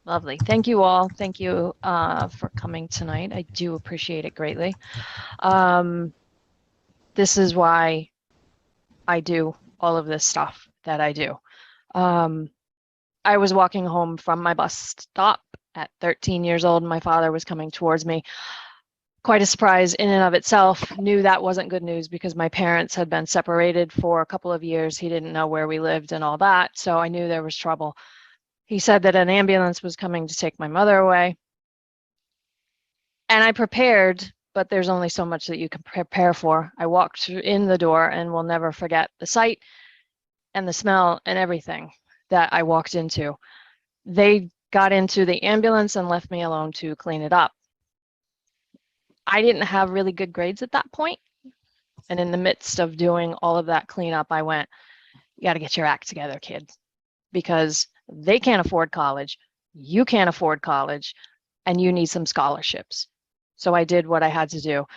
Lovely. Thank you all. Thank you for coming tonight. I do appreciate it greatly. This is why I do all of this stuff that I do. I was walking home from my bus stop at 13 years old, and my father was coming towards me. Quite a surprise in and of itself. Knew that wasn't good news because my parents had been separated for a couple of years. He didn't know where we lived and all that, so I knew there was trouble. He said that an ambulance was coming to take my mother away. And I prepared, but there's only so much that you can prepare for. I walked in the door and will never forget the sight and the smell and everything that I walked into. They got into the ambulance and left me alone to clean it up. I didn't have really good grades at that point. And in the midst of doing all of that cleanup, I went, you got to get your act together, kid, because they can't afford college. You can't afford college, and you need some scholarships. So I did what I had to do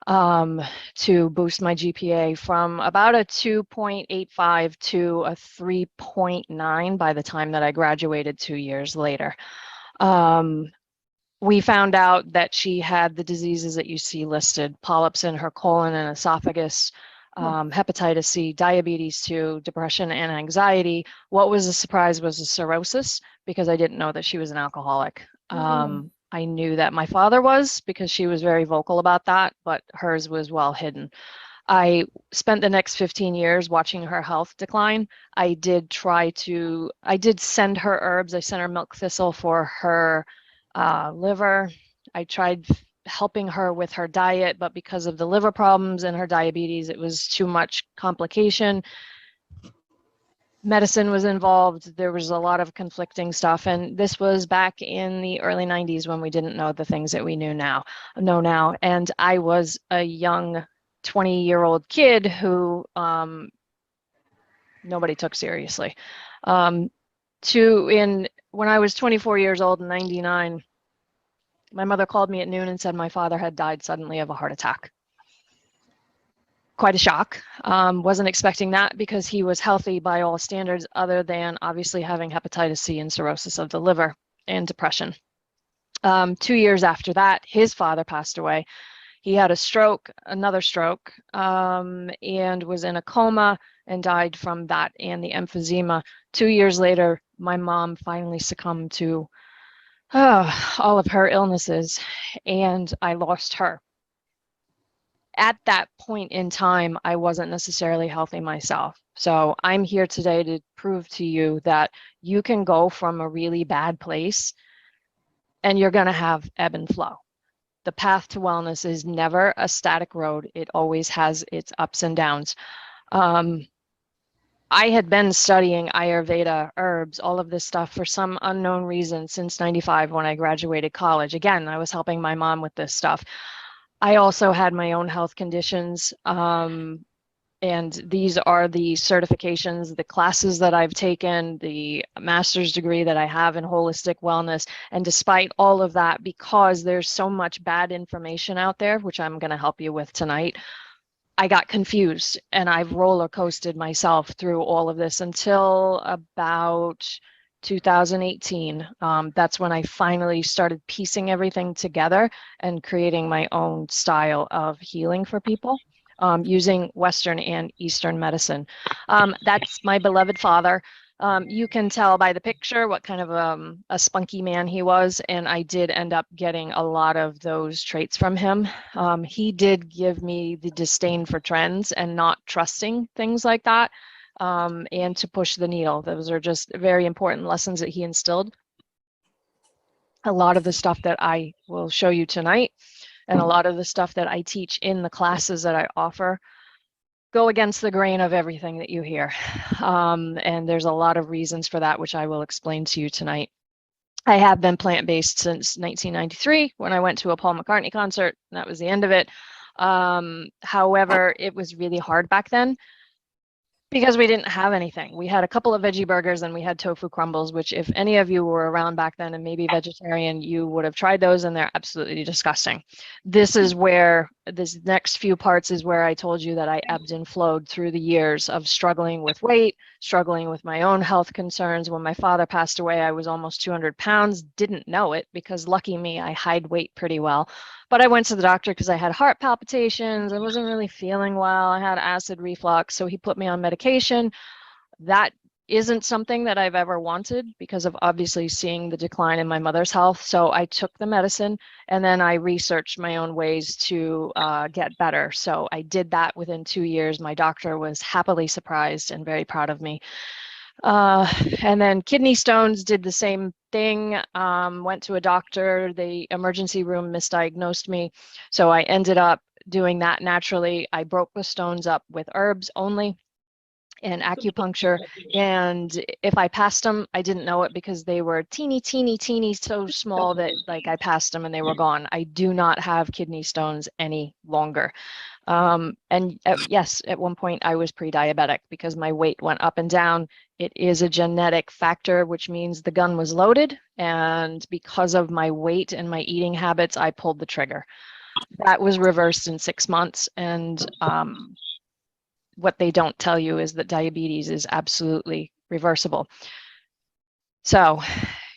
to boost my GPA from about a 2.85 to a 3.9 by the time that I graduated 2 years later. We found out that she had the diseases that you see listed: polyps in her colon and esophagus, hepatitis C, diabetes 2, depression and anxiety. What was a surprise was the cirrhosis, because I didn't know that she was an alcoholic. I knew that my father was, because she was very vocal about that, but hers was well hidden. I spent the next 15 years watching her health decline. I did send her herbs. I sent her milk thistle for her liver. I tried helping her with her diet, but because of the liver problems and her diabetes, it was too much complication. Medicine was involved. There was a lot of conflicting stuff. And this was back in the early 90s when we didn't know the things that we know now. And I was a young 20-year-old kid who nobody took seriously. When I was 24 years old in 99, my mother called me at noon and said my father had died suddenly of a heart attack. Quite a shock. Wasn't expecting that, because he was healthy by all standards, other than obviously having hepatitis C and cirrhosis of the liver and depression. 2 years after that, his father passed away. He had a stroke, another stroke, and was in a coma and died from that and the emphysema. 2 years later, my mom finally succumbed to all of her illnesses, and I lost her. At that point in time, I wasn't necessarily healthy myself. So I'm here today to prove to you that you can go from a really bad place and you're going to have ebb and flow. The path to wellness is never a static road. It always has its ups and downs. I had been studying Ayurveda, herbs, all of this stuff for some unknown reason since 95 when I graduated college. Again, I was helping my mom with this stuff. I also had my own health conditions, and these are the certifications, the classes that I've taken, the master's degree that I have in holistic wellness. And despite all of that, because there's so much bad information out there, which I'm going to help you with tonight, I got confused, and I've roller coasted myself through all of this until about 2018. That's when I finally started piecing everything together and creating my own style of healing for people, using Western and Eastern medicine. That's my beloved father. You can tell by the picture what kind of a spunky man he was, and I did end up getting a lot of those traits from him. He did give me the disdain for trends and not trusting things like that, and to push the needle. Those are just very important lessons that he instilled. A lot of the stuff that I will show you tonight, and a lot of the stuff that I teach in the classes that I offer, go against the grain of everything that you hear. And there's a lot of reasons for that, which I will explain to you tonight. I have been plant-based since 1993 when I went to a Paul McCartney concert. And that was the end of it. However, it was really hard back then because we didn't have anything. We had a couple of veggie burgers and we had tofu crumbles, which if any of you were around back then and maybe vegetarian, you would have tried those, and they're absolutely disgusting. This is where this next few parts is where I told you that I ebbed and flowed through the years of struggling with weight, struggling with my own health concerns. When my father passed away, I was almost 200 pounds, didn't know it because lucky me, I hide weight pretty well. But I went to the doctor because I had heart palpitations. I wasn't really feeling well. I had acid reflux. So he put me on medication. That isn't something that I've ever wanted because of obviously seeing the decline in my mother's health. So I took the medicine and then I researched my own ways to get better. So I did that within 2 years. My doctor was happily surprised and very proud of me. And then kidney stones, did the same thing. Went to a doctor. The emergency room misdiagnosed me. So I ended up doing that naturally. I broke the stones up with herbs only and acupuncture. And if I passed them, I didn't know it because they were teeny, teeny, teeny, so small that like I passed them and they were gone. I do not have kidney stones any longer. Yes, at one point I was pre-diabetic because my weight went up and down. It is a genetic factor, which means the gun was loaded. And because of my weight and my eating habits, I pulled the trigger. That was reversed in 6 months. And what they don't tell you is that diabetes is absolutely reversible. So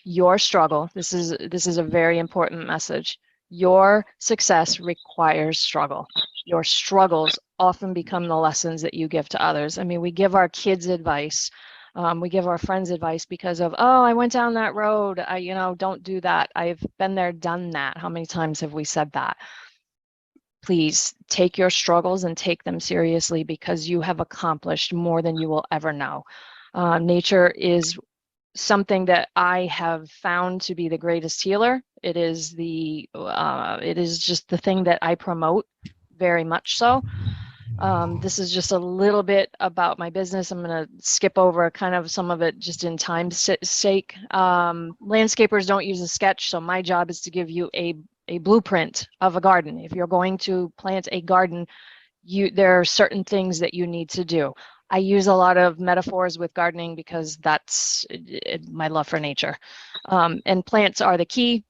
your struggle, this is a very important message. Your success requires struggle. Your struggles often become the lessons that you give to others. I mean, we give our kids advice. We give our friends advice because of, oh, I went down that road. Don't do that. I've been there, done that. How many times have we said that? Please take your struggles and take them seriously because you have accomplished more than you will ever know. Nature is something that I have found to be the greatest healer. It is just the thing that I promote very much so. This is just a little bit about my business. I'm going to skip over kind of some of it just in time's sake. Landscapers don't use a sketch, so my job is to give you a blueprint of a garden. If you're going to plant a garden, there are certain things that you need to do. I use a lot of metaphors with gardening because that's my love for nature. And plants are the key.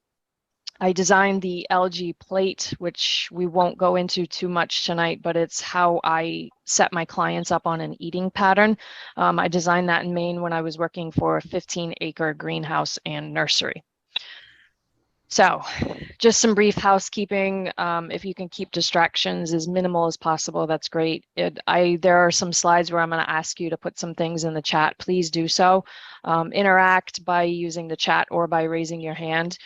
I designed the algae plate, which we won't go into too much tonight, but it's how I set my clients up on an eating pattern. I designed that in Maine when I was working for a 15-acre greenhouse and nursery. So just some brief housekeeping. If you can keep distractions as minimal as possible, that's great. There are some slides where I'm going to ask you to put some things in the chat. Please do so. Interact by using the chat or by raising your hand.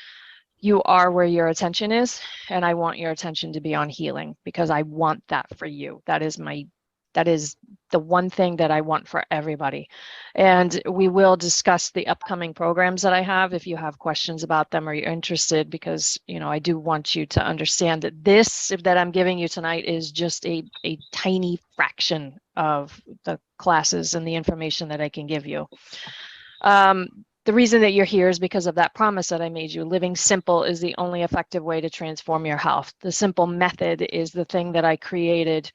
You are where your attention is, and I want your attention to be on healing because I want that for you. That is the one thing that I want for everybody. And we will discuss the upcoming programs that I have if you have questions about them or you're interested, because I do want you to understand that this that I'm giving you tonight is just a tiny fraction of the classes and the information that I can give you. The reason that you're here is because of that promise that I made you. Living simple is the only effective way to transform your health. The simple method is the thing that I created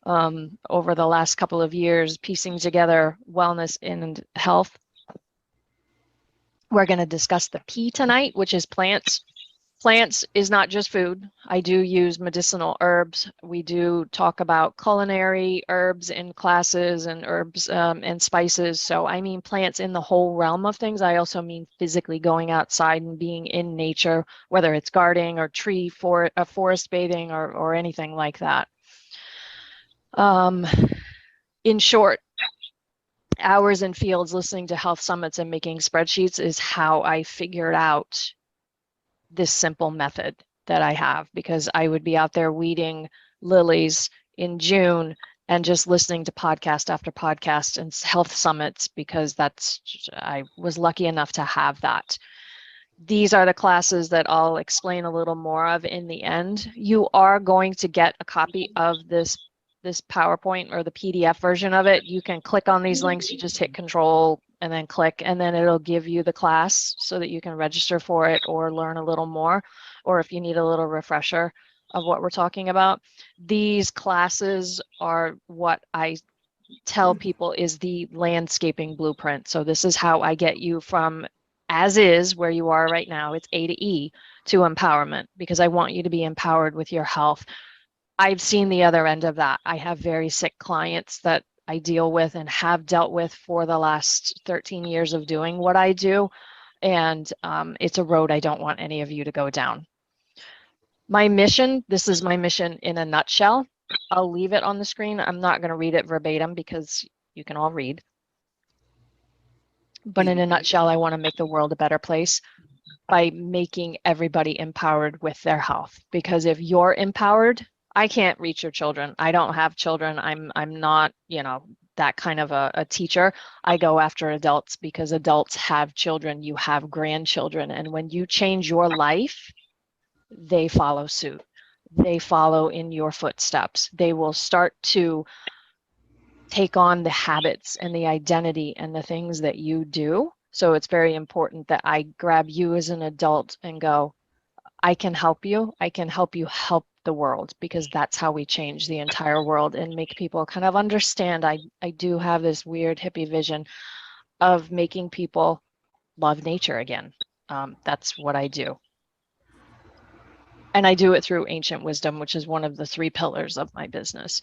over the last couple of years, piecing together wellness and health. We're going to discuss the P tonight, which is plants. Plants is not just food. I do use medicinal herbs. We do talk about culinary herbs in classes and herbs and spices. So I mean plants in the whole realm of things. I also mean physically going outside and being in nature, whether it's gardening or forest bathing or anything like that. In short, hours in fields listening to health summits and making spreadsheets is how I figured out this simple method that I have, because I would be out there weeding lilies in June and just listening to podcast after podcast and health summits because I was lucky enough to have that. These are the classes that I'll explain a little more of in the end. You are going to get a copy of this PowerPoint or the PDF version of it. You can click on these links. You just hit Control and then click, and then it'll give you the class so that you can register for it or learn a little more, or if you need a little refresher of what we're talking about. These classes are what I tell people is the landscaping blueprint. So this is how I get you from as is, where you are right now, it's A to E, to empowerment, because I want you to be empowered with your health I've seen the other end of that. I have very sick clients that I deal with and have dealt with for the last 13 years of doing what I do. And it's a road I don't want any of you to go down. My mission, this is my mission in a nutshell. I'll leave it on the screen. I'm not going to read it verbatim because you can all read. But in a nutshell, I want to make the world a better place by making everybody empowered with their health. Because if you're empowered, I can't reach your children. I don't have children. I'm not, you know, that kind of a teacher. I go after adults because adults have children. You have grandchildren. And when you change your life, they follow suit. They follow in your footsteps. They will start to take on the habits and the identity and the things that you do. So it's very important that I grab you as an adult and go, I can help you. I can help you help the world, because that's how we change the entire world and make people kind of understand. I do have this weird hippie vision of making people love nature again. That's what I do. And I do it through ancient wisdom, which is one of the 3 pillars of my business.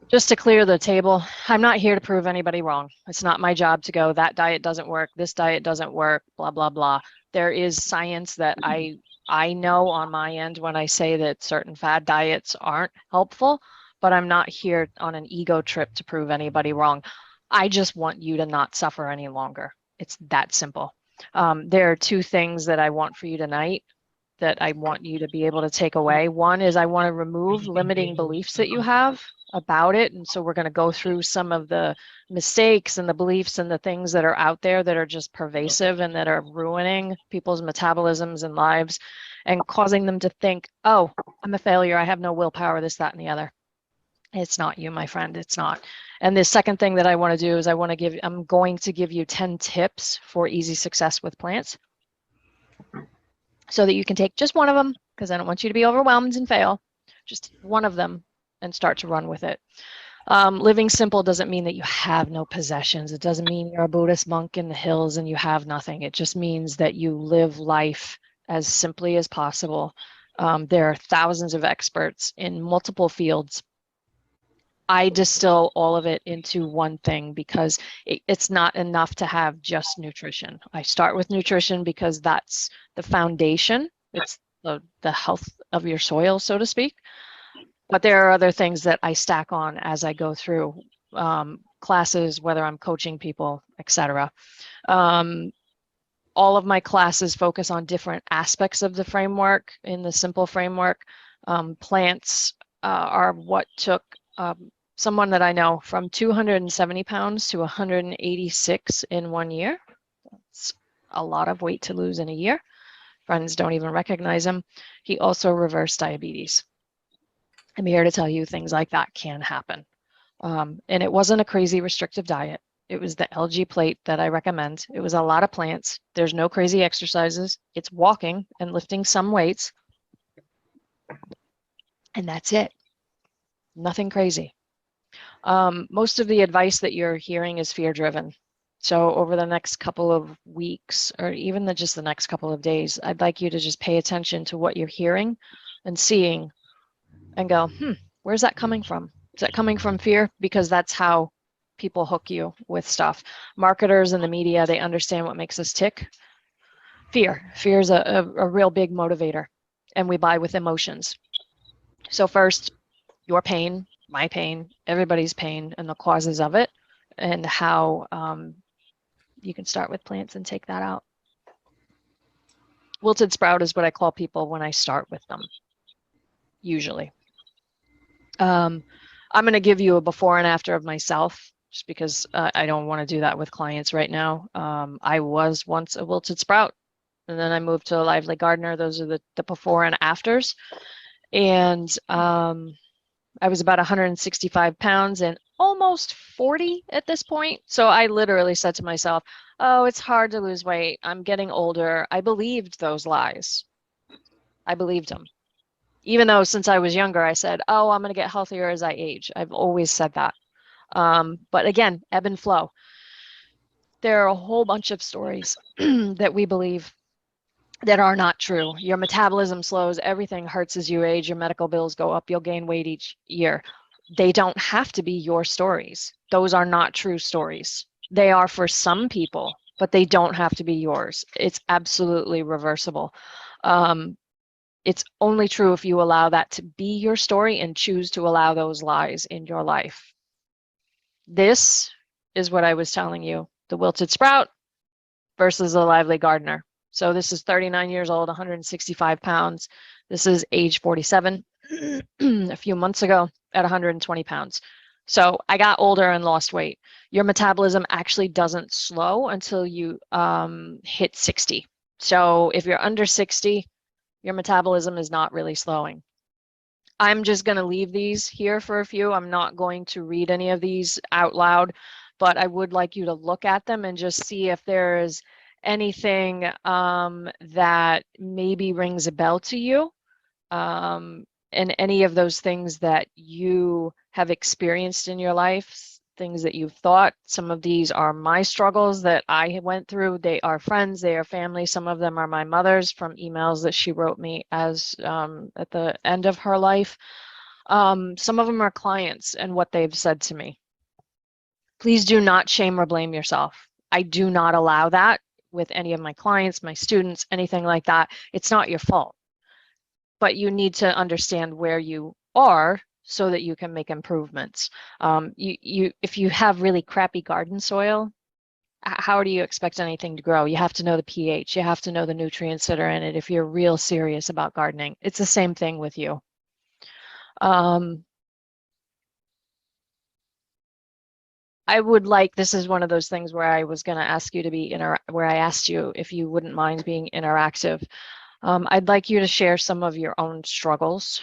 Just to clear the table, I'm not here to prove anybody wrong. It's not my job to go, that diet doesn't work, this diet doesn't work, blah, blah, blah. There is science that I know on my end when I say that certain fad diets aren't helpful, but I'm not here on an ego trip to prove anybody wrong. I just want you to not suffer any longer. It's that simple. There are 2 things that I want for you tonight that I want you to be able to take away. One is I want to remove limiting beliefs that you have about it. And so we're going to go through some of the mistakes and the beliefs and the things that are out there that are just pervasive and that are ruining people's metabolisms and lives and causing them to think, oh, I'm a failure. I have no willpower, this, that, and the other. It's not you, my friend. It's not. And the second thing that I want to do is I'm going to give you 10 tips for easy success with plants, so that you can take just one of them, because I don't want you to be overwhelmed and fail. Just one of them and start to run with it. Living simple doesn't mean that you have no possessions. It doesn't mean you're a Buddhist monk in the hills and you have nothing. It just means that you live life as simply as possible. There are thousands of experts in multiple fields. I distill all of it into one thing because it's not enough to have just nutrition. I start with nutrition because that's the foundation. It's the health of your soil, so to speak. But there are other things that I stack on as I go through classes, whether I'm coaching people, etc. All of my classes focus on different aspects of the framework. In the simple framework, plants are what took someone that I know from 270 pounds to 186 in 1 year. That's a lot of weight to lose in a year. Friends don't even recognize him. He also reversed diabetes. I'm here to tell you things like that can happen. And it wasn't a crazy restrictive diet. It was the LG plate that I recommend. It was a lot of plants. There's no crazy exercises. It's walking and lifting some weights. And that's it. Nothing crazy. Most of the advice that you're hearing is fear-driven. So over the next couple of weeks, or even just the next couple of days, I'd like you to just pay attention to what you're hearing and seeing and go, where's that coming from? Is that coming from fear? Because that's how people hook you with stuff. Marketers and the media, they understand what makes us tick. Fear. Fear is a real big motivator, and we buy with emotions. So first, your pain, my pain, everybody's pain, and the causes of it, and how you can start with plants and take that out. Wilted Sprout is what I call people when I start with them, usually. I'm going to give you a before and after of myself, just because I don't want to do that with clients right now. I was once a Wilted Sprout, and then I moved to a Lively Gardener. Those are the before and afters. And I was about 165 pounds and almost 40 at this point. So I literally said to myself, oh, it's hard to lose weight. I'm getting older. I believed those lies. I believed them. Even though since I was younger, I said, oh, I'm going to get healthier as I age. I've always said that. But again, ebb and flow. There are a whole bunch of stories that we believe that are not true. Your metabolism slows, everything hurts as you age, your medical bills go up, you'll gain weight each year. They don't have to be your stories. Those are not true stories. They are for some people, but they don't have to be yours. It's absolutely reversible. It's only true if you allow that to be your story and choose to allow those lies in your life. This is what I was telling you, the wilted sprout versus a lively gardener. So this is 39 years old, 165 pounds. This is age 47, a few months ago at 120 pounds. So I got older and lost weight. Your metabolism actually doesn't slow until you hit 60. So if you're under 60, your metabolism is not really slowing. I'm just going to leave these here for a few. I'm not going to read any of these out loud, but I would like you to look at them and just see if there is anything that maybe rings a bell to you, and any of those things that you have experienced in your life, things that you've thought. Some of these are my struggles that I went through. They are friends, they are family. Some of them are my mother's from emails that she wrote me as at the end of her life. Some of them are clients and what they've said to me. Please do not shame or blame yourself. I do not allow that with any of my clients, my students, anything like that. It's not your fault, but you need to understand where you are so that you can make improvements. If you have really crappy garden soil, how do you expect anything to grow? You have to know the pH. You have to know the nutrients that are in it if you're real serious about gardening. It's the same thing with you. I would like, this is one of those things where I was going to ask you to be, where I asked you if you wouldn't mind being interactive. I'd like you to share some of your own struggles.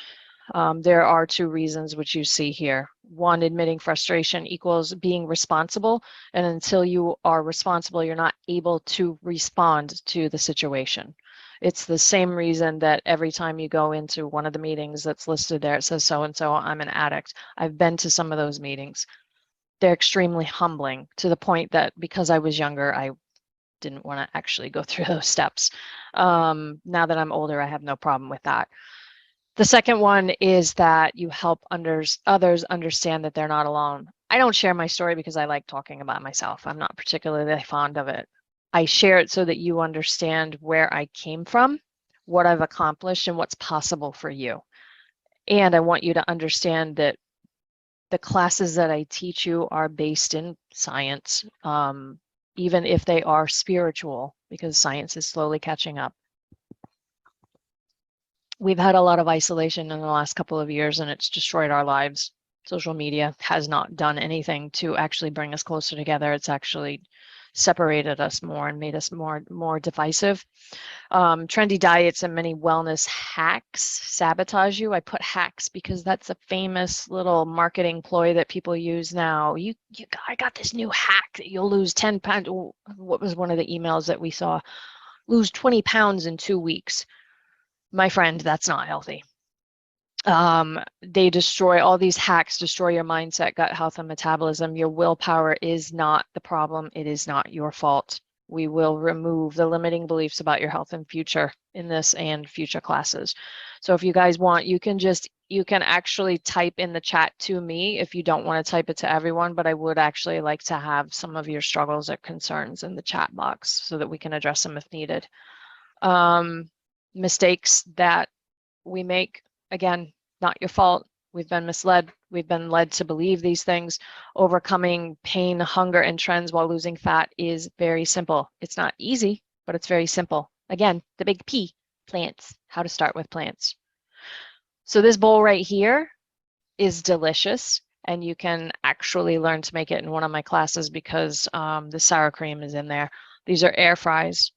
There are two reasons which you see here. One, admitting frustration equals being responsible, and until you are responsible, you're not able to respond to the situation. It's the same reason that every time you go into one of the meetings that's listed there, it says so-and-so, I'm an addict. I've been to some of those meetings. They're extremely humbling to the point that because I was younger, I didn't want to actually go through those steps. Now that I'm older, I have no problem with that. The second one is that you help others understand that they're not alone. I don't share my story because I like talking about myself. I'm not particularly fond of it. I share it so that you understand where I came from, what I've accomplished, and what's possible for you. And I want you to understand that the classes that I teach you are based in science, even if they are spiritual, because science is slowly catching up. We've had a lot of isolation in the last couple of years, and it's destroyed our lives. Social media has not done anything to actually bring us closer together. It's actually separated us more and made us more divisive. Trendy diets and many wellness hacks sabotage you. I put hacks because that's a famous little marketing ploy that people use now. I got this new hack that you'll lose 10 pounds. What was one of the emails that we saw? Lose 20 pounds in 2 weeks. My friend, that's not healthy. They destroy, all these hacks destroy your mindset, gut health, and metabolism. Your willpower is not the problem. It is not your fault. We will remove the limiting beliefs about your health and future in this and future classes. So if you guys want, you can actually type in the chat to me if you don't want to type it to everyone, but I would actually like to have some of your struggles or concerns in the chat box so that we can address them if needed. Mistakes that we make, again, not your fault. We've been misled. We've been led to believe these things. Overcoming pain, hunger, and trends while losing fat is very simple. It's not easy, but it's very simple. Again, the big P, plants, how to start with plants. So this bowl right here is delicious, and you can actually learn to make it in one of my classes because the sour cream is in there. These are air fries.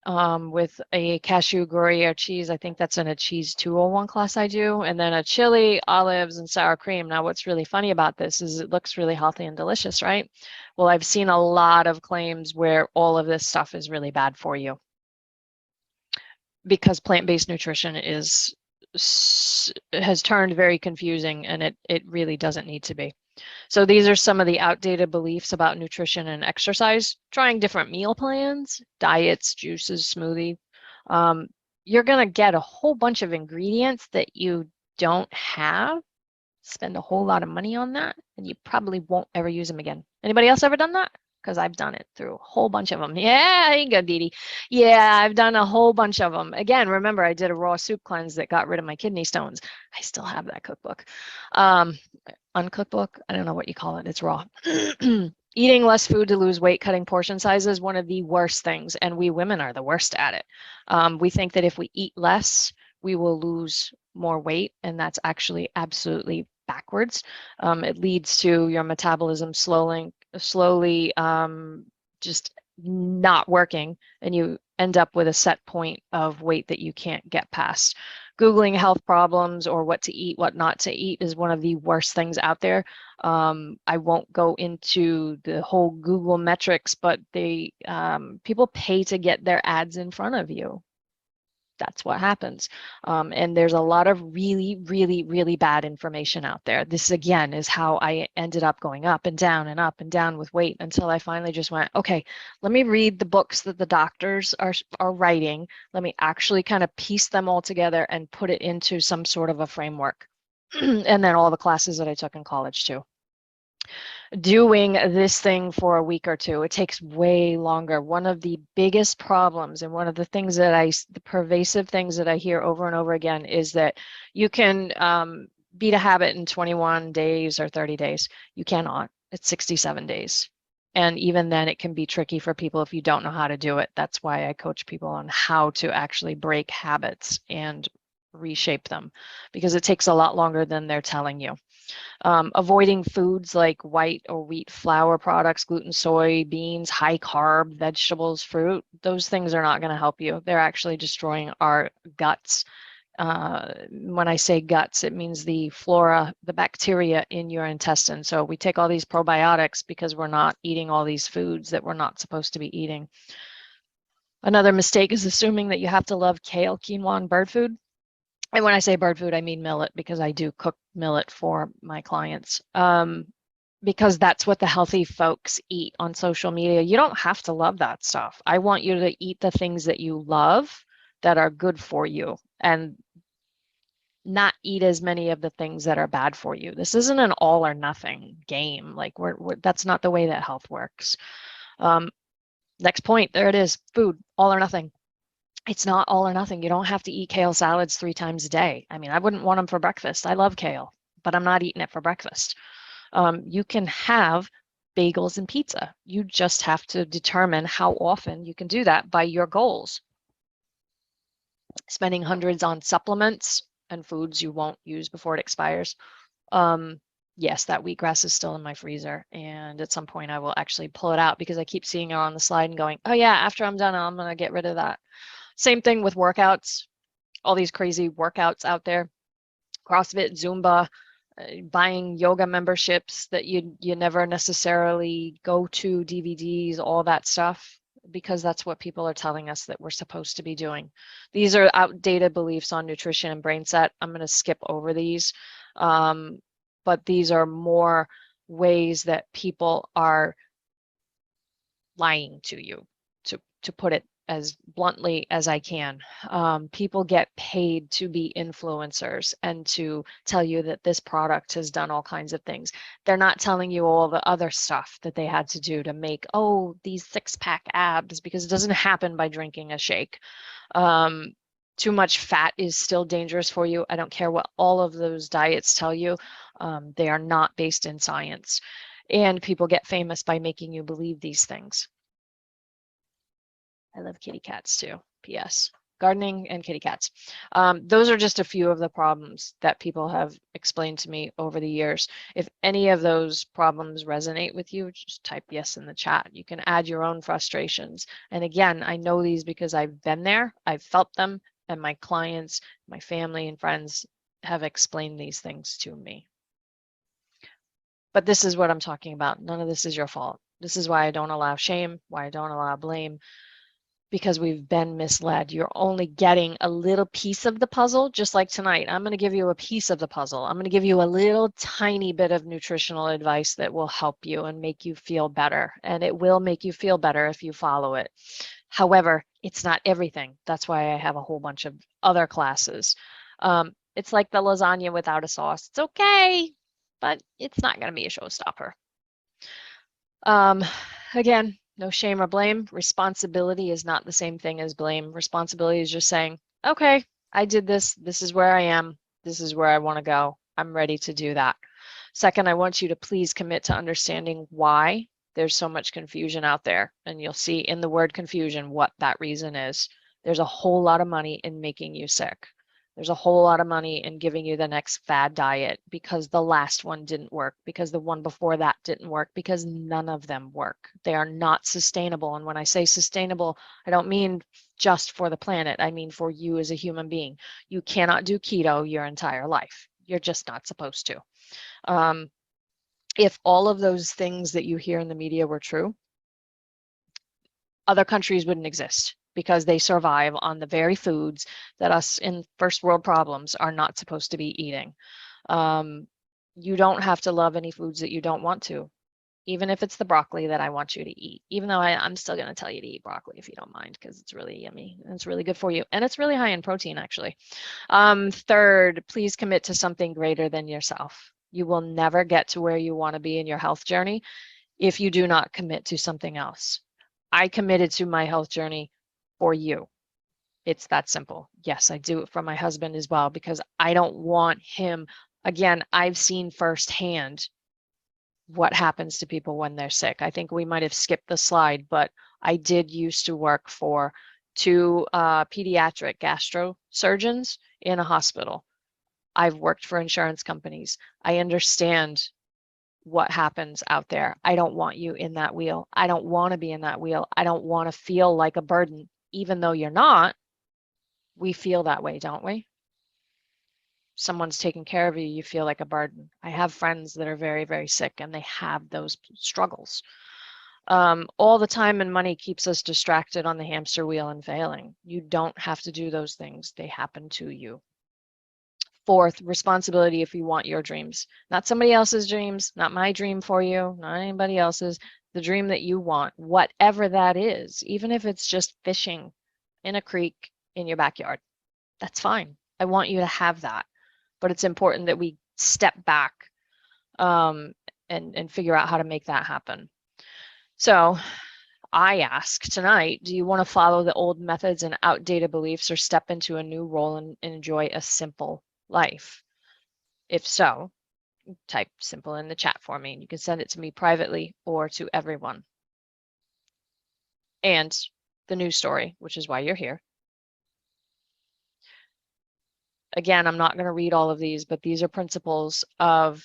With a cashew Gruyere cheese. I think that's in a cheese 201 class I do. And then a chili, olives, and sour cream. Now, what's really funny about this is it looks really healthy and delicious, right? Well, I've seen a lot of claims where all of this stuff is really bad for you because plant-based nutrition has turned very confusing, and it really doesn't need to be. So these are some of the outdated beliefs about nutrition and exercise. Trying different meal plans, diets, juices, smoothie, You're going to get a whole bunch of ingredients that you don't have, spend a whole lot of money on that, and you probably won't ever use them again. Anybody else ever done that? Because I've done it through a whole bunch of them. Yeah, there you go, Dee Dee. Yeah, I've done a whole bunch of them. Again, remember, I did a raw soup cleanse that got rid of my kidney stones. I still have that cookbook. Uncooked book, I don't know what you call it. It's raw. Eating less food to lose weight, cutting portion size is one of the worst things, and we women are the worst at it. We think that if we eat less, we will lose more weight, and that's actually absolutely backwards. It leads to your metabolism slowly just not working, and you end up with a set point of weight that you can't get past. Googling health problems or what to eat, what not to eat is one of the worst things out there. I won't go into the whole Google metrics, but people pay to get their ads in front of you. That's what happens. And there's a lot of really, really, really bad information out there. This, again, is how I ended up going up and down with weight until I finally just went, okay, let me read the books that the doctors are writing. Let me actually kind of piece them all together and put it into some sort of a framework. And then all the classes that I took in college too. Doing this thing for a week or two, it takes way longer. One of the biggest problems and one of the things that the pervasive things that I hear over and over again is that you can beat a habit in 21 days or 30 days. You cannot. It's 67 days. And even then it can be tricky for people if you don't know how to do it. That's why I coach people on how to actually break habits and reshape them, because it takes a lot longer than they're telling you. Avoiding foods like white or wheat flour products, gluten, soy, beans, high carb, vegetables, fruit, those things are not going to help you. They're actually destroying our guts. When I say guts, it means the flora, the bacteria in your intestine. So we take all these probiotics because we're not eating all these foods that we're not supposed to be eating. Another mistake is assuming that you have to love kale, quinoa, and bird food. And when I say bird food, I mean millet, because I do cook millet for my clients. Because that's what the healthy folks eat on social media. You don't have to love that stuff. I want you to eat the things that you love that are good for you and not eat as many of the things that are bad for you. This isn't an all or nothing game. Like that's not the way that health works. Next point, there it is, food, all or nothing. It's not all or nothing. You don't have to eat kale salads 3 times a day. I mean, I wouldn't want them for breakfast. I love kale, but I'm not eating it for breakfast. You can have bagels and pizza. You just have to determine how often you can do that by your goals. Spending hundreds on supplements and foods you won't use before it expires. Yes, that wheatgrass is still in my freezer, and at some point I will actually pull it out because I keep seeing it on the slide and going, oh yeah, after I'm done, I'm gonna get rid of that. Same thing with workouts, all these crazy workouts out there, CrossFit, Zumba, buying yoga memberships that you never necessarily go to, DVDs, all that stuff, because that's what people are telling us that we're supposed to be doing. These are outdated beliefs on nutrition and brain set. I'm going to skip over these, but these are more ways that people are lying to you, to put it as bluntly as I can. People get paid to be influencers and to tell you that this product has done all kinds of things. They're not telling you all the other stuff that they had to do to make, these 6-pack abs, because it doesn't happen by drinking a shake. Too much fat is still dangerous for you. I don't care what all of those diets tell you. They are not based in science. And people get famous by making you believe these things. I love kitty cats too, P.S. Gardening and kitty cats. Those are just a few of the problems that people have explained to me over the years. If any of those problems resonate with you, just type yes in the chat. You can add your own frustrations. And again, I know these because I've been there, I've felt them, and my clients, my family and friends have explained these things to me. But this is what I'm talking about. None of this is your fault. This is why I don't allow shame, why I don't allow blame. Because we've been misled. You're only getting a little piece of the puzzle, just like tonight. I'm going to give you a piece of the puzzle. I'm going to give you a little tiny bit of nutritional advice that will help you and make you feel better. And it will make you feel better if you follow it. However, it's not everything. That's why I have a whole bunch of other classes. It's like the lasagna without a sauce. It's okay, but it's not going to be a showstopper. Again, no shame or blame. Responsibility is not the same thing as blame. Responsibility is just saying, okay, I did this. This is where I am. This is where I want to go. I'm ready to do that. Second, I want you to please commit to understanding why there's so much confusion out there. And you'll see in the word confusion what that reason is. There's a whole lot of money in making you sick. There's a whole lot of money in giving you the next fad diet because the last one didn't work, because the one before that didn't work, because none of them work. They are not sustainable. And when I say sustainable, I don't mean just for the planet. I mean for you as a human being. You cannot do keto your entire life. You're just not supposed to. If all of those things that you hear in the media were true, other countries wouldn't exist because they survive on the very foods that us in first world problems are not supposed to be eating. You don't have to love any foods that you don't want to, even if it's the broccoli that I want you to eat, even though I'm still going to tell you to eat broccoli if you don't mind, because it's really yummy and it's really good for you. And it's really high in protein, actually. Third, please commit to something greater than yourself. You will never get to where you want to be in your health journey if you do not commit to something else. I committed to my health journey for you. It's that simple. Yes, I do it for my husband as well because I don't want him. Again, I've seen firsthand what happens to people when they're sick. I think we might have skipped the slide, but I did used to work for 2 pediatric gastro surgeons in a hospital. I've worked for insurance companies. I understand what happens out there. I don't want you in that wheel. I don't want to be in that wheel. I don't want to feel like a burden, even though you're not. We feel that way, don't we? Someone's taking care of you, you feel like a burden. I have friends that are very, very sick and they have those struggles. All the time and money keeps us distracted on the hamster wheel and failing. You don't have to do those things. They happen to you. Fourth, responsibility if you want your dreams. Not somebody else's dreams, not my dream for you, not anybody else's. The dream that you want, whatever that is, even if it's just fishing in a creek in your backyard, that's fine. I want you to have that. But it's important that we step back and figure out how to make that happen. So I ask tonight, do you want to follow the old methods and outdated beliefs or step into a new role and enjoy a simple life? If so, type simple in the chat for me. You can send it to me privately or to everyone. And the news story, which is why you're here. Again, I'm not going to read all of these, but these are principles of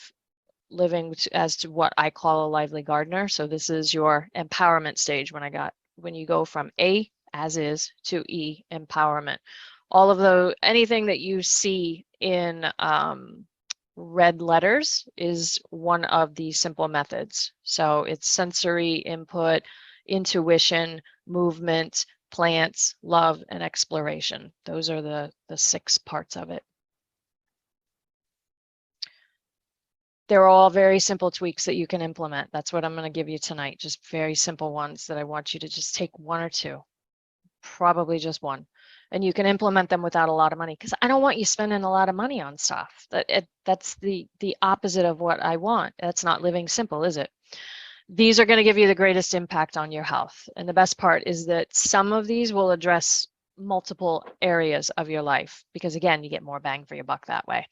living as to what I call a lively gardener. So this is your empowerment stage when you go from A, as is, to E, empowerment. All of anything that you see in red letters is one of the simple methods. So it's sensory input, intuition, movement, plants, love, and exploration. Those are the 6 parts of it. They're all very simple tweaks that you can implement. That's what I'm going to give you tonight. Just very simple ones that I want you to just take 1 or 2, probably just 1. And you can implement them without a lot of money because I don't want you spending a lot of money on stuff. That's the opposite of what I want. That's not living simple, is it? These are going to give you the greatest impact on your health. And the best part is that some of these will address multiple areas of your life because, again, you get more bang for your buck that way.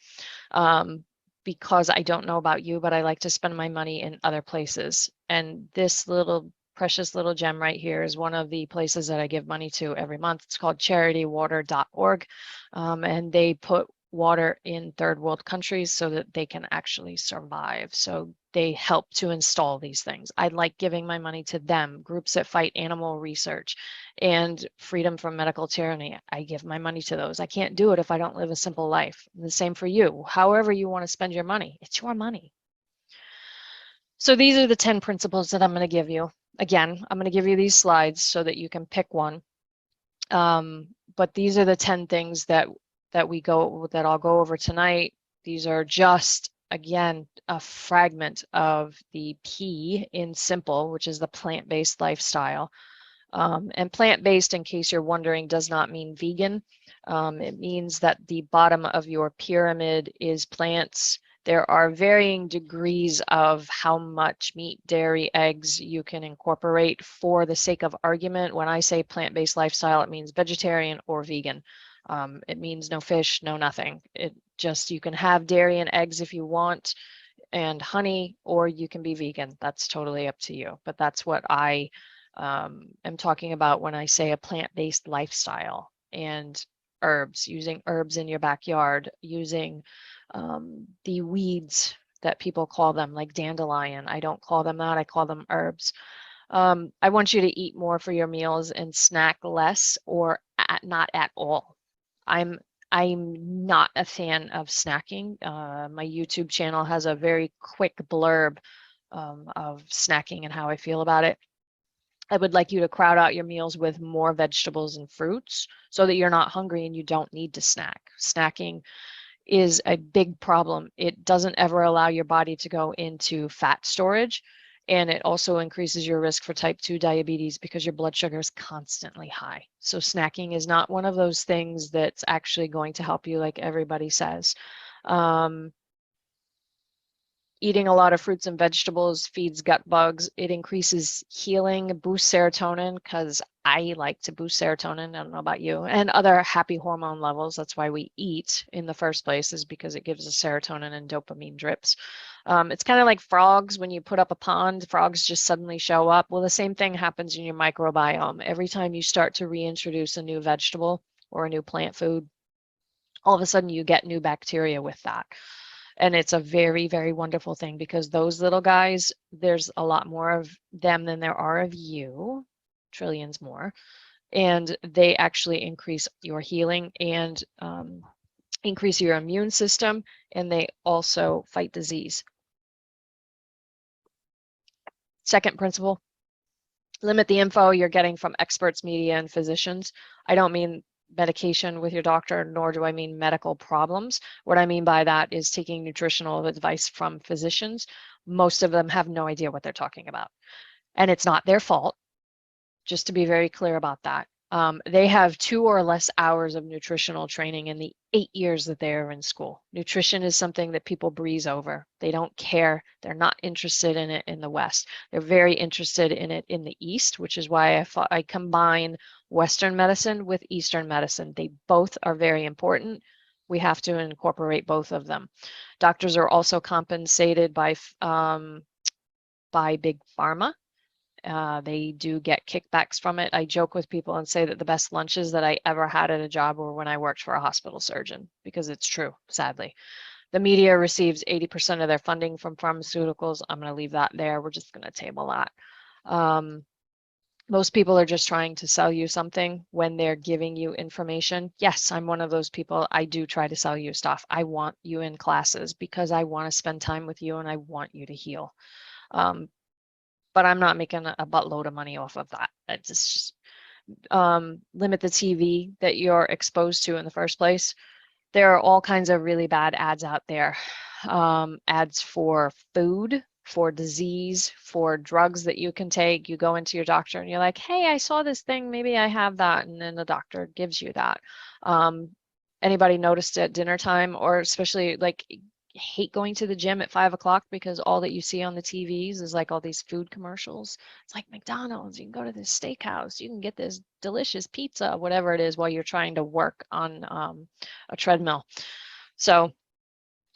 Because I don't know about you, but I like to spend my money in other places. And this precious little gem right here is one of the places that I give money to every month. It's called charitywater.org. And they put water in third world countries so that they can actually survive. So they help to install these things. I like giving my money to them, groups that fight animal research and freedom from medical tyranny. I give my money to those. I can't do it if I don't live a simple life. And the same for you. However you want to spend your money, it's your money. So these are the 10 principles that I'm going to give you. Again, I'm going to give you these slides so that you can pick one. But these are the 10 things that I'll go over tonight. These are just, again, a fragment of the P in simple, which is the plant-based lifestyle. And plant-based, in case you're wondering, does not mean vegan. It means that the bottom of your pyramid is plants. There are varying degrees of how much meat, dairy, eggs you can incorporate. For the sake of argument, when I say plant-based lifestyle, it means vegetarian or vegan. It means no fish, no nothing. It just, you can have dairy and eggs if you want, and honey, or you can be vegan. That's totally up to you. But that's what I am talking about when I say a plant-based lifestyle. And herbs, using herbs in your backyard, using the weeds that people call them, like dandelion. I don't call them that, I call them herbs. I want you to eat more for your meals and snack less or not at all. I'm not a fan of snacking. My YouTube channel has a very quick blurb of snacking and how I feel about it. I would like you to crowd out your meals with more vegetables and fruits so that you're not hungry and you don't need to snack. Snacking is a big problem. It doesn't ever allow your body to go into fat storage, and it also increases your risk for type 2 diabetes because your blood sugar is constantly high. So snacking is not one of those things that's actually going to help you like everybody says. Eating a lot of fruits and vegetables feeds gut bugs. It increases healing, boosts serotonin, because I like to boost serotonin. I don't know about you, and other happy hormone levels. That's why we eat in the first place, is because it gives us serotonin and dopamine drips. It's kind of like frogs. When you put up a pond, frogs just suddenly show up. Well, the same thing happens in your microbiome. Every time you start to reintroduce a new vegetable or a new plant food, all of a sudden you get new bacteria with that. And it's a very, very wonderful thing, because those little guys, there's a lot more of them than there are of you, trillions more. And they actually increase your healing and increase your immune system. And they also fight disease. Second principle, limit the info you're getting from experts, media, and physicians. I don't mean medication with your doctor, nor do I mean medical problems. What I mean by that is taking nutritional advice from physicians. Most of them have no idea what they're talking about. And it's not their fault, just to be very clear about that. They have 2 or less hours of nutritional training in the 8 years that they are in school. Nutrition is something that people breeze over. They don't care. They're not interested in it in the West. They're very interested in it in the East, which is why I combine Western medicine with Eastern medicine. They both are very important. We have to incorporate both of them. Doctors are also compensated by big pharma. They do get kickbacks from it. I joke with people and say that the best lunches that I ever had at a job were when I worked for a hospital surgeon, because it's true, sadly. The media receives 80% of their funding from pharmaceuticals. I'm going to leave that there. We're just going to table that. Most people are just trying to sell you something when they're giving you information. Yes, I'm one of those people. I do try to sell you stuff. I want you in classes because I want to spend time with you and I want you to heal. But I'm not making a buttload of money off of that. It's just limit the TV that you're exposed to in the first place. There are all kinds of really bad ads out there. Ads for food, for disease, for drugs that you can take. You go into your doctor and you're like, hey, I saw this thing, maybe I have that. And then the doctor gives you that. Anybody noticed at dinner time, or especially like, hate going to the gym at 5 o'clock because all that you see on the TVs is like all these food commercials. It's like McDonald's, you can go to this steakhouse, you can get this delicious pizza, whatever it is, while you're trying to work on a treadmill. So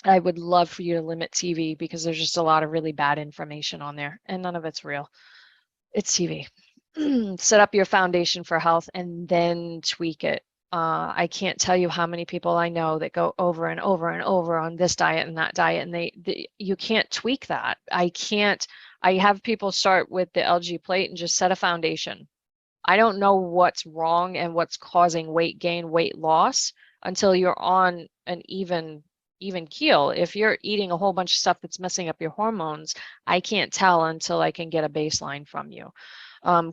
I would love for you to limit TV, because there's just a lot of really bad information on there and none of it's real. It's TV. Set up your foundation for health and then tweak it. I can't tell you how many people I know that go over and over and over on this diet and that diet, and you can't tweak that. I have people start with the LG plate and just set a foundation. I don't know what's wrong and what's causing weight gain, weight loss, until you're on an even keel. If you're eating a whole bunch of stuff that's messing up your hormones, I can't tell until I can get a baseline from you.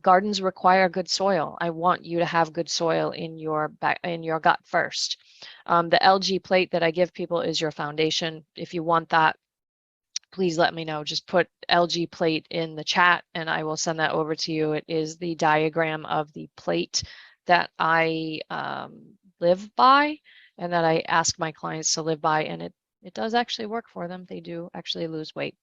Gardens require good soil. I want you to have good soil in your gut first. The LG plate that I give people is your foundation. If you want that, please let me know. Just put LG plate in the chat and I will send that over to you. It is the diagram of the plate that I live by and that I ask my clients to live by, and it does actually work for them. They do actually lose weight.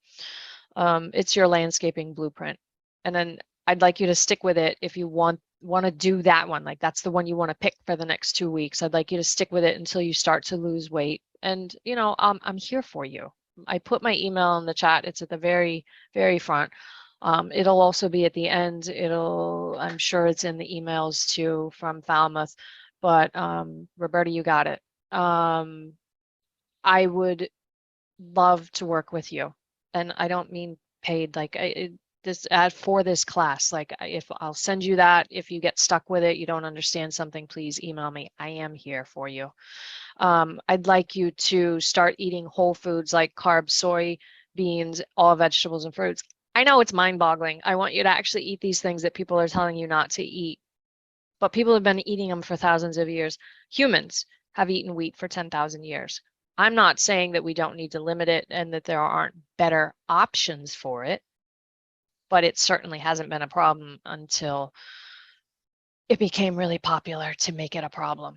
It's your landscaping blueprint. And then I'd like you to stick with it if you want to do that one. Like that's the one you want to pick for the next 2 weeks. I'd like you to stick with it until you start to lose weight. And you know, I'm here for you. I put my email in the chat. It's at the very, very front. It'll also be at the end. I'm sure it's in the emails too from Falmouth. But Roberta, you got it. I would love to work with you, and I don't mean paid. Like this ad for this class. Like if I'll send you that, if you get stuck with it, you don't understand something, please email me. I am here for you. I'd like you to start eating whole foods like carbs, soy, beans, all vegetables and fruits. I know it's mind-boggling. I want you to actually eat these things that people are telling you not to eat, but people have been eating them for thousands of years. Humans have eaten wheat for 10,000 years. I'm not saying that we don't need to limit it and that there aren't better options for it, but it certainly hasn't been a problem until it became really popular to make it a problem.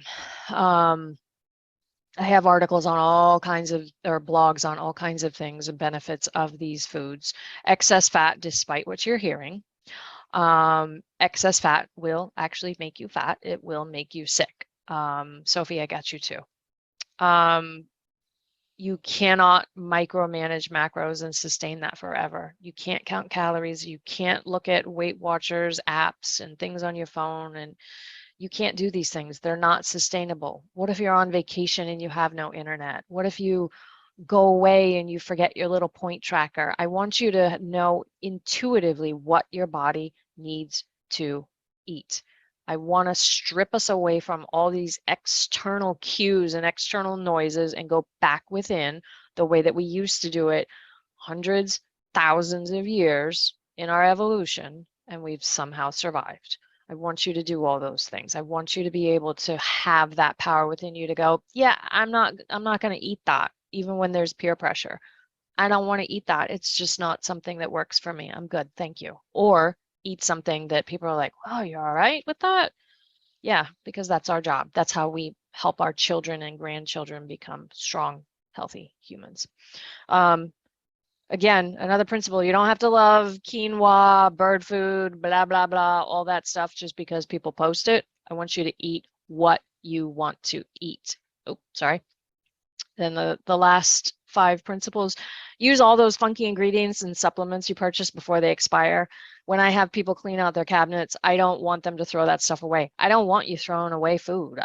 I have articles on all kinds of, or blogs on all kinds of things and benefits of these foods. Excess fat, despite what you're hearing, excess fat will actually make you fat. It will make you sick. Sophie, I got you too. You cannot micromanage macros and sustain that forever. You can't count calories. You can't look at Weight Watchers apps and things on your phone, and you can't do these things. They're not sustainable. What if you're on vacation and you have no internet? What if you go away and you forget your little point tracker? I want you to know intuitively what your body needs to eat. I want to strip us away from all these external cues and external noises and go back within the way that we used to do it hundreds, thousands of years in our evolution, and we've somehow survived. I want you to do all those things. I want you to be able to have that power within you to go, yeah, I'm not going to eat that, even when there's peer pressure. I don't want to eat that. It's just not something that works for me. I'm good, thank you. Or eat something that people are like, oh, you're all right with that? Yeah, because that's our job. That's how we help our children and grandchildren become strong, healthy humans. Again, another principle, you don't have to love quinoa, bird food, blah, blah, blah, all that stuff just because people post it. I want you to eat what you want to eat. Oh, sorry. Then the last 5 principles, use all those funky ingredients and supplements you purchase before they expire. When I have people clean out their cabinets, I don't want them to throw that stuff away. I don't want you throwing away food.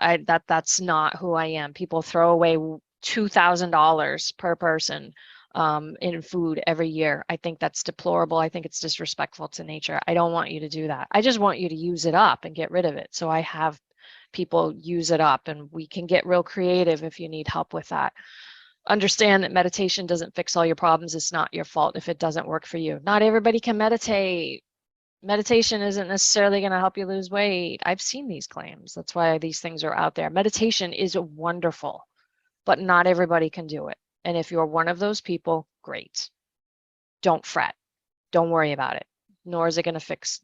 That's not who I am. People throw away $2,000 per person in food every year. I think that's deplorable. I think it's disrespectful to nature. I don't want you to do that. I just want you to use it up and get rid of it. So I have people use it up, and we can get real creative if you need help with that. Understand that meditation doesn't fix all your problems. It's not your fault if it doesn't work for you. Not everybody can meditate. Meditation isn't necessarily going to help you lose weight. I've seen these claims. That's why these things are out there. Meditation is wonderful, but not everybody can do it. And if you're one of those people, great. Don't fret. Don't worry about it. Nor is it going to fix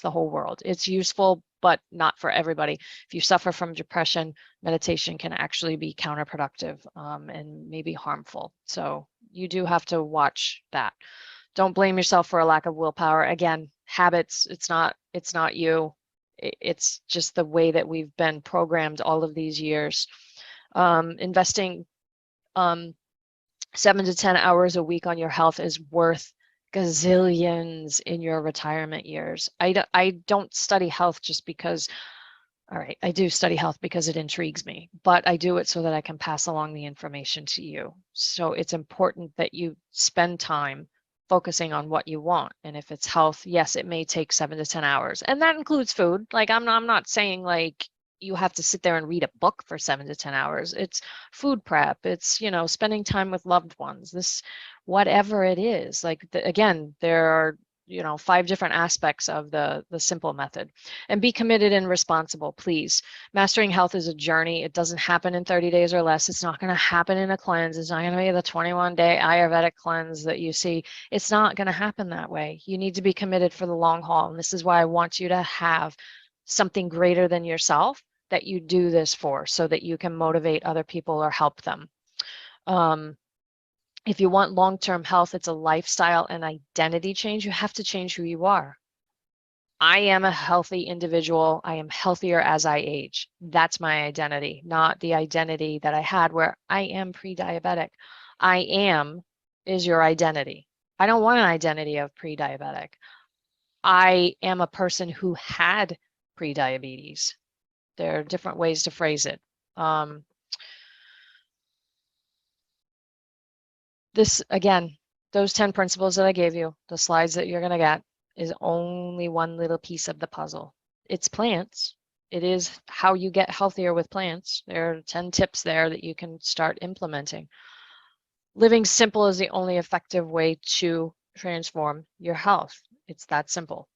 the whole world. It's useful, but not for everybody. If you suffer from depression, meditation can actually be counterproductive and maybe harmful. So you do have to watch that. Don't blame yourself for a lack of willpower. Again, habits, it's not you. It's just the way that we've been programmed all of these years. Investing 7 to 10 hours a week on your health is worth gazillions in your retirement years. I don't study health just because, all right, I do study health because it intrigues me, but I do it so that I can pass along the information to you. So it's important that you spend time focusing on what you want. And if it's health, yes, it may take 7 to 10 hours. And that includes food. Like I'm not saying like you have to sit there and read a book for 7 to 10 hours. It's food prep. It's, you know, spending time with loved ones. This, whatever it is. Like again, there are 5 different aspects of the simple method. And be committed and responsible, please. Mastering health is a journey. It doesn't happen in 30 days or less. It's not going to happen in a cleanse. It's not going to be the 21-day Ayurvedic cleanse that you see. It's not going to happen that way. You need to be committed for the long haul. And this is why I want you to have something greater than yourself that you do this for, so that you can motivate other people or help them. If you want long-term health, it's a lifestyle and identity change. You have to change who you are. I am a healthy individual. I am healthier as I age. That's my identity, not the identity that I had where I am pre-diabetic. I am is your identity. I don't want an identity of pre-diabetic. I am a person who had pre-diabetes. There are different ways to phrase it. This, again, those 10 principles that I gave you, the slides that you're going to get, is only one little piece of the puzzle. It's plants. It is how you get healthier with plants. There are 10 tips there that you can start implementing. Living simple is the only effective way to transform your health. It's that simple.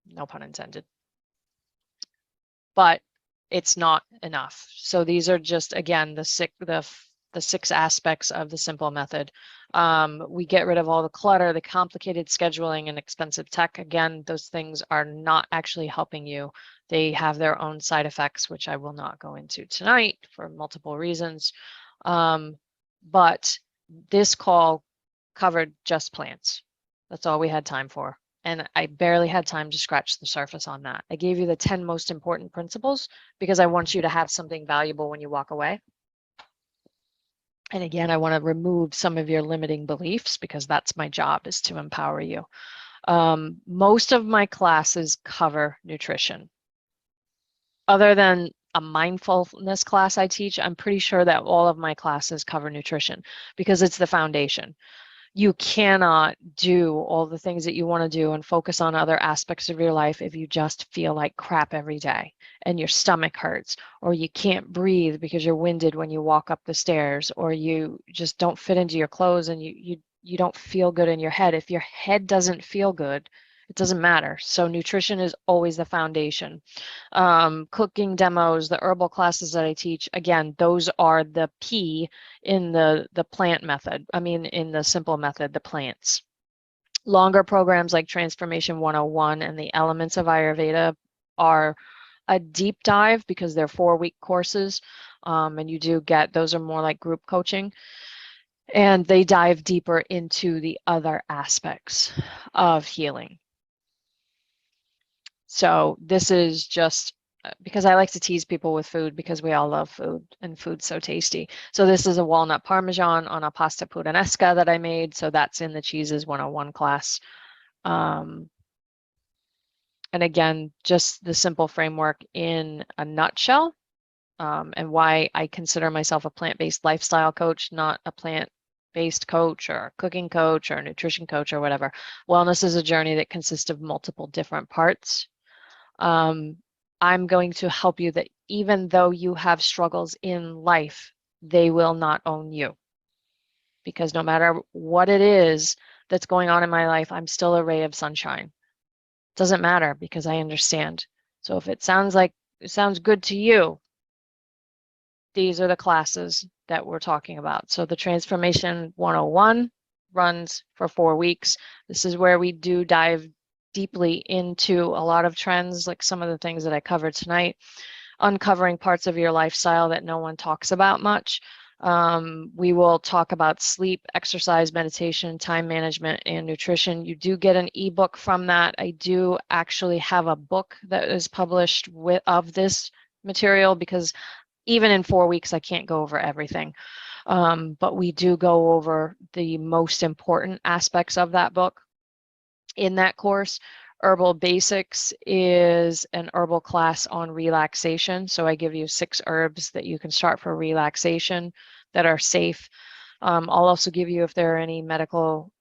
No pun intended. But it's not enough. So these are just, again, the 6 aspects of the simple method. We get rid of all the clutter, the complicated scheduling, and expensive tech. Again, those things are not actually helping you. They have their own side effects, which I will not go into tonight for multiple reasons. But this call covered just plants. That's all we had time for. And I barely had time to scratch the surface on that. I gave you the 10 most important principles because I want you to have something valuable when you walk away. And again, I want to remove some of your limiting beliefs because that's my job, is to empower you. Most of my classes cover nutrition. Other than a mindfulness class I teach, I'm pretty sure that all of my classes cover nutrition because it's the foundation. You cannot do all the things that you want to do and focus on other aspects of your life if you just feel like crap every day and your stomach hurts, or you can't breathe because you're winded when you walk up the stairs, or you just don't fit into your clothes and you don't feel good in your head. If your head doesn't feel good, it doesn't matter. So nutrition is always the foundation. Cooking demos, the herbal classes that I teach, again, those are the P in the plant method. I mean, in the simple method, the plants. Longer programs like Transformation 101 and the Elements of Ayurveda are a deep dive because they're 4-week courses. And you do get, those are more like group coaching. And they dive deeper into the other aspects of healing. So this is just because I like to tease people with food because we all love food and food's so tasty. So this is a walnut parmesan on a pasta puttanesca that I made. So that's in the Cheeses 101 class. And again, just the simple framework in a nutshell, and why I consider myself a plant-based lifestyle coach, not a plant-based coach or a cooking coach or a nutrition coach or whatever. Wellness is a journey that consists of multiple different parts. I'm going to help you that even though you have struggles in life, they will not own you. Because no matter what it is that's going on in my life, I'm still a ray of sunshine. Doesn't matter because I understand. So if it sounds good to you, these are the classes that we're talking about. So the Transformation 101 runs for 4 weeks. This is where we do dive deeply into a lot of trends, like some of the things that I covered tonight, uncovering parts of your lifestyle that no one talks about much. We will talk about sleep, exercise, meditation, time management, and nutrition. You do get an ebook from that. I do actually have a book that is published of this material because even in 4 weeks, I can't go over everything. But we do go over the most important aspects of that book. In that course, Herbal Basics is an herbal class on relaxation. So I give you 6 herbs that you can start for relaxation that are safe. I'll also give you if there are any medical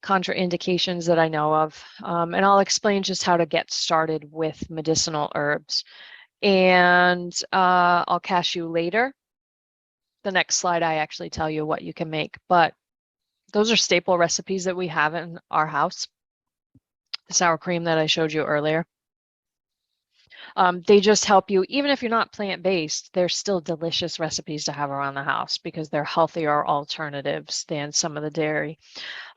contraindications that I know of. And I'll explain just how to get started with medicinal herbs. And I'll cash you later. The next slide, I actually tell you what you can make. But those are staple recipes that we have in our house. the sour cream that I showed you earlier. They just help you, even if you're not plant-based, they're still delicious recipes to have around the house because they're healthier alternatives than some of the dairy.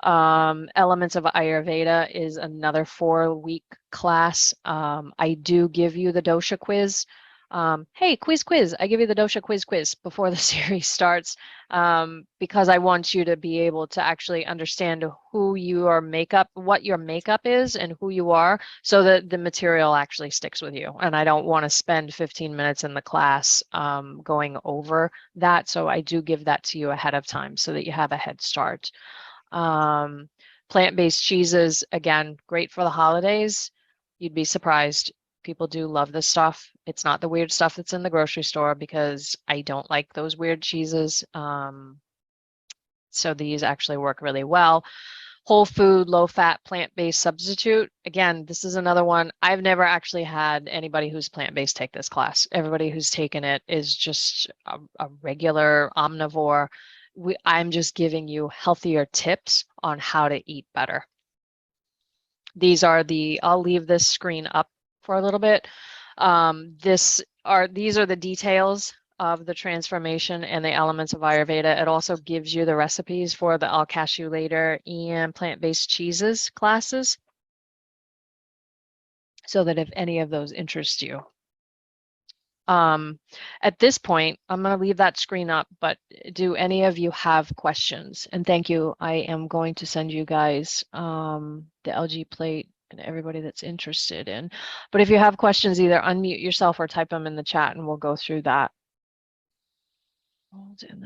Elements of Ayurveda is another 4-week class. I do give you the dosha quiz. Hey, quiz. I give you the dosha quiz before the series starts because I want you to be able to actually understand who your makeup, what your makeup is and who you are so that the material actually sticks with you. And I don't want to spend 15 minutes in the class going over that. So I do give that to you ahead of time so that you have a head start. Plant-based cheeses, again, great for the holidays. You'd be surprised. People do love this stuff. It's not the weird stuff that's in the grocery store because I don't like those weird cheeses. So these actually work really well. Whole food, low fat, plant-based substitute. Again, this is another one. I've never actually had anybody who's plant-based take this class. Everybody who's taken it is just a regular omnivore. I'm just giving you healthier tips on how to eat better. These are I'll leave this screen up for a little bit. These are the details of the transformation and the elements of Ayurveda. It also gives you the recipes for the I'll Catch You Later and plant-based cheeses classes so that if any of those interest you. At this point, I'm going to leave that screen up, but do any of you have questions? And thank you. I am going to send you guys the LG plate and everybody that's interested in. But if you have questions, either unmute yourself or type them in the chat and we'll go through that. Hold in